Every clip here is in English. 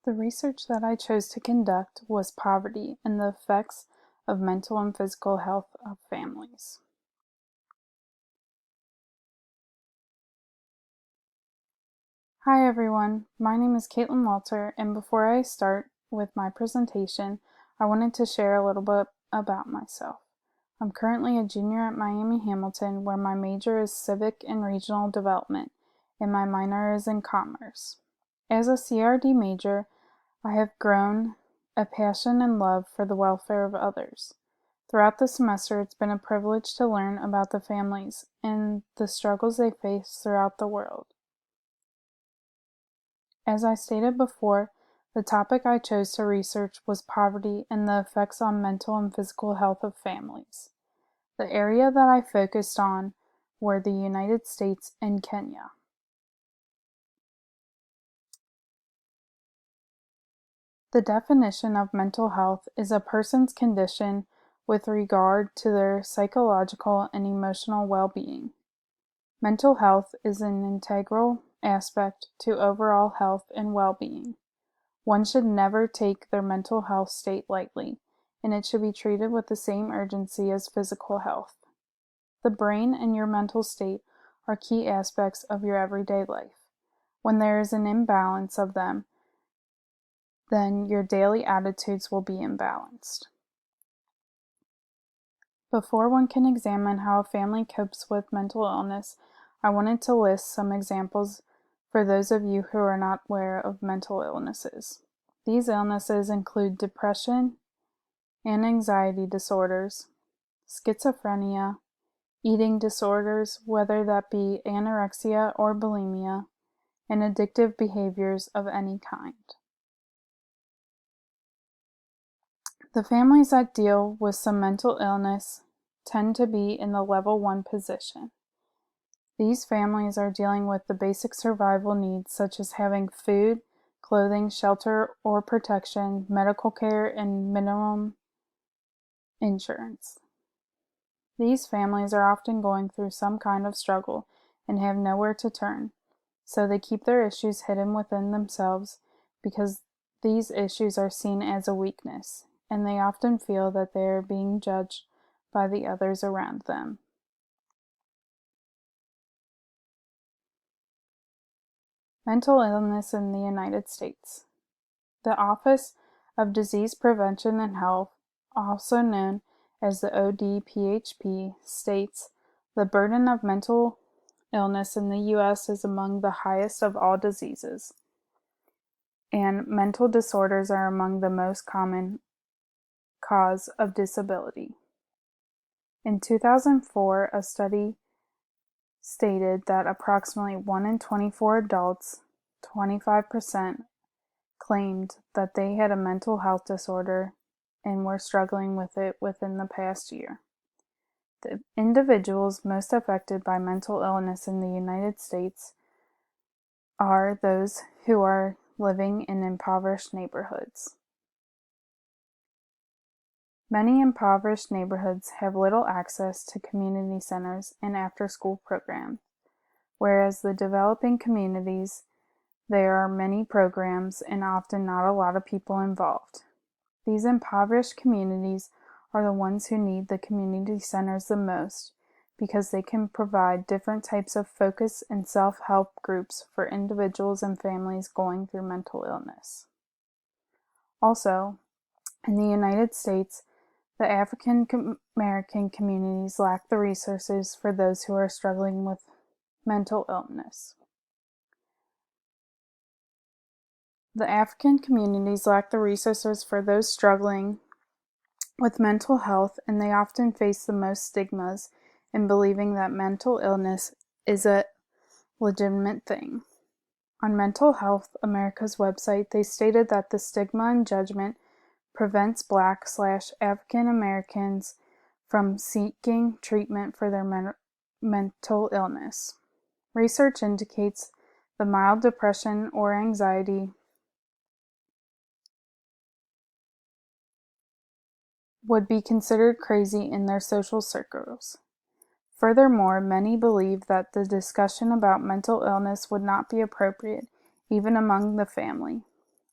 The research that I chose to conduct was poverty and the effects of mental and physical health of families. Hi everyone, my name is Caitlin Walter, and before I start with my presentation, I wanted to share a little bit about myself. I'm currently a junior at Miami Hamilton, where my major is Civic and Regional Development, and my minor is in Commerce. As a CRD major, I have grown a passion and love for the welfare of others. Throughout the semester, it's been a privilege to learn about the families and the struggles they face throughout the world. As I stated before, the topic I chose to research was poverty and the effects on mental and physical health of families. The area that I focused on were the United States and Kenya. The definition of mental health is a person's condition with regard to their psychological and emotional well-being. Mental health is an integral aspect to overall health and well-being. One should never take their mental health state lightly, and it should be treated with the same urgency as physical health. The brain and your mental state are key aspects of your everyday life. When there is an imbalance of them, then your daily attitudes will be imbalanced. Before one can examine how a family copes with mental illness, I wanted to list some examples for those of you who are not aware of mental illnesses. These illnesses include depression and anxiety disorders, schizophrenia, eating disorders, whether that be anorexia or bulimia, and addictive behaviors of any kind. The families that deal with some mental illness tend to be in the level 1 position. These families are dealing with the basic survival needs such as having food, clothing, shelter or protection, medical care, and minimum insurance. These families are often going through some kind of struggle and have nowhere to turn, so they keep their issues hidden within themselves because these issues are seen as a weakness, and they often feel that they are being judged by the others around them. Mental illness in the United States. The Office of Disease Prevention and Health, also known as the ODPHP, states the burden of mental illness in the U.S. is among the highest of all diseases, and mental disorders are among the most common cause of disability. In 2004, a study stated that approximately 1 in 24 adults, 25%, claimed that they had a mental health disorder and were struggling with it within the past year. The individuals most affected by mental illness in the United States are those who are living in impoverished neighborhoods. Many impoverished neighborhoods have little access to community centers and after-school programs, whereas the developing communities, there are many programs and often not a lot of people involved. These impoverished communities are the ones who need the community centers the most because they can provide different types of focus and self-help groups for individuals and families going through mental illness. Also, in the United States, the African American communities lack the resources for those who are struggling with mental illness. The African communities lack the resources for those struggling with mental health, and they often face the most stigmas in believing that mental illness is a legitimate thing. On Mental Health America's website, they stated that the stigma and judgment prevents Black/African Americans from seeking treatment for their mental illness. Research indicates the mild depression or anxiety would be considered crazy in their social circles. Furthermore, many believe that the discussion about mental illness would not be appropriate even among the family.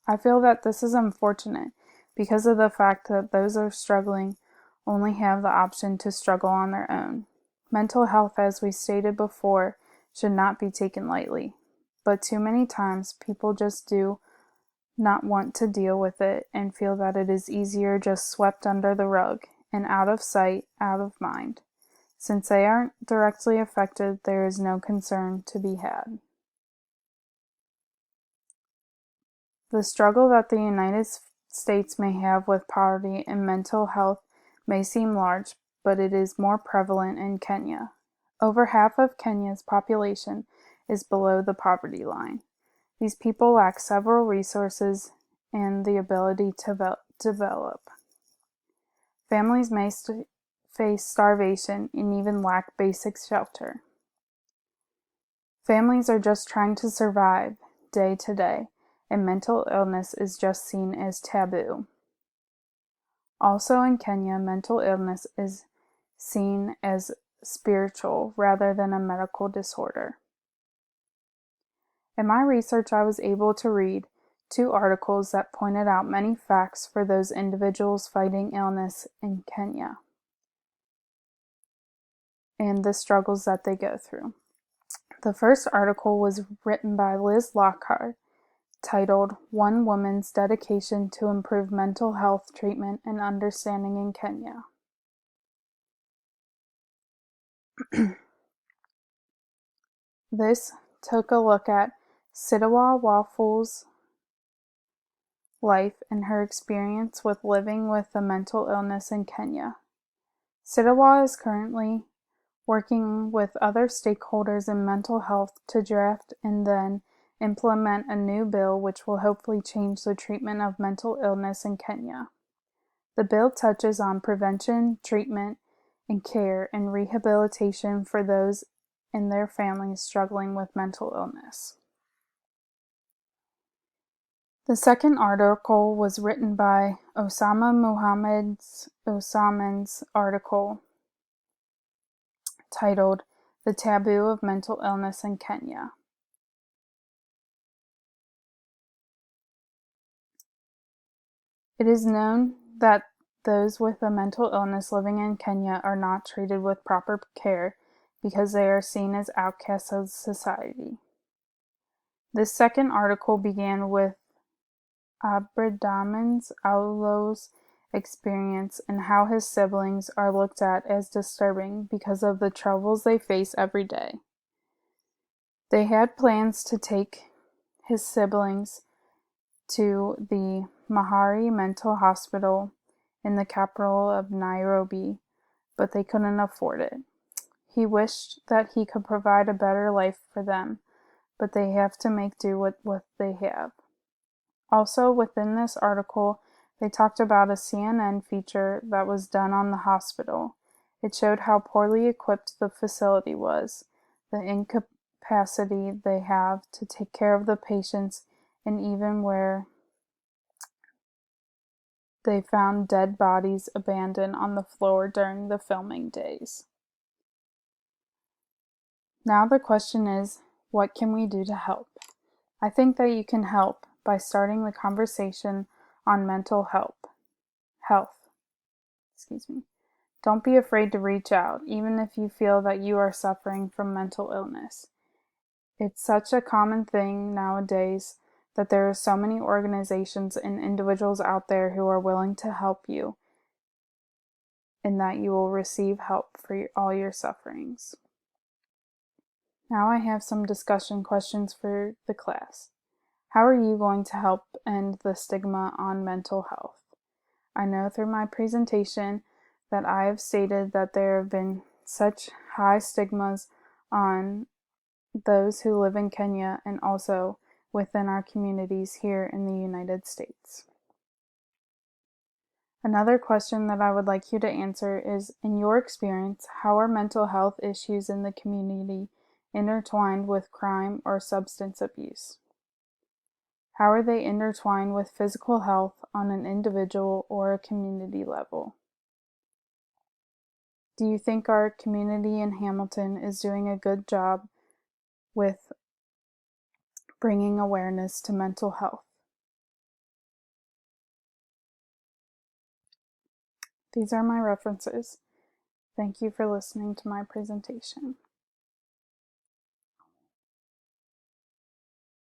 I feel that this is unfortunate because of the fact that those who are struggling only have the option to struggle on their own. Mental health, as we stated before, should not be taken lightly, but too many times people just do not want to deal with it and feel that it is easier just swept under the rug and out of sight, out of mind. Since they aren't directly affected, there is no concern to be had. The struggle that the United States may have with poverty and mental health may seem large, but it is more prevalent in Kenya. Over half of Kenya's population is below the poverty line. These people lack several resources and the ability to develop. Families may face starvation and even lack basic shelter. Families are just trying to survive day to day, and mental illness is just seen as taboo. Also in Kenya, mental illness is seen as spiritual rather than a medical disorder. In my research, I was able to read 2 articles that pointed out many facts for those individuals fighting illness in Kenya and the struggles that they go through. The first article was written by Liz Lockhart, titled "One Woman's Dedication to Improve Mental Health Treatment and Understanding in Kenya." This took a look at Sidawa Waffle's life and her experience with living with a mental illness in Kenya. Sidawa is currently working with other stakeholders in mental health to draft and then implement a new bill which will hopefully change the treatment of mental illness in Kenya. The bill touches on prevention, treatment, and care and rehabilitation for those and their families struggling with mental illness. The second article was written by Osama Osaman's article titled "The Taboo of Mental Illness in Kenya." It is known that those with a mental illness living in Kenya are not treated with proper care because they are seen as outcasts of society. This second article began with Abdrahman's Aulo's experience and how his siblings are looked at as disturbing because of the troubles they face every day. They had plans to take his siblings to the Mahari Mental Hospital in the capital of Nairobi, but they couldn't afford it. He wished that he could provide a better life for them, but they have to make do with what they have. Also, within this article, they talked about a CNN feature that was done on the hospital. It showed how poorly equipped the facility was, the incapacity they have to take care of the patients, and even where they found dead bodies abandoned on the floor during the filming days. Now the question is, what can we do to help? I think that you can help by starting the conversation on mental health. Don't be afraid to reach out, even if you feel that you are suffering from mental illness. It's such a common thing nowadays that there are so many organizations and individuals out there who are willing to help you, and that you will receive help for all your sufferings. Now I have some discussion questions for the class. How are you going to help end the stigma on mental health? I know through my presentation that I have stated that there have been such high stigmas on those who live in Kenya and also within our communities here in the United States. Another question that I would like you to answer is, in your experience, how are mental health issues in the community intertwined with crime or substance abuse? How are they intertwined with physical health on an individual or a community level? Do you think our community in Hamilton is doing a good job with bringing awareness to mental health? These are my references. Thank you for listening to my presentation.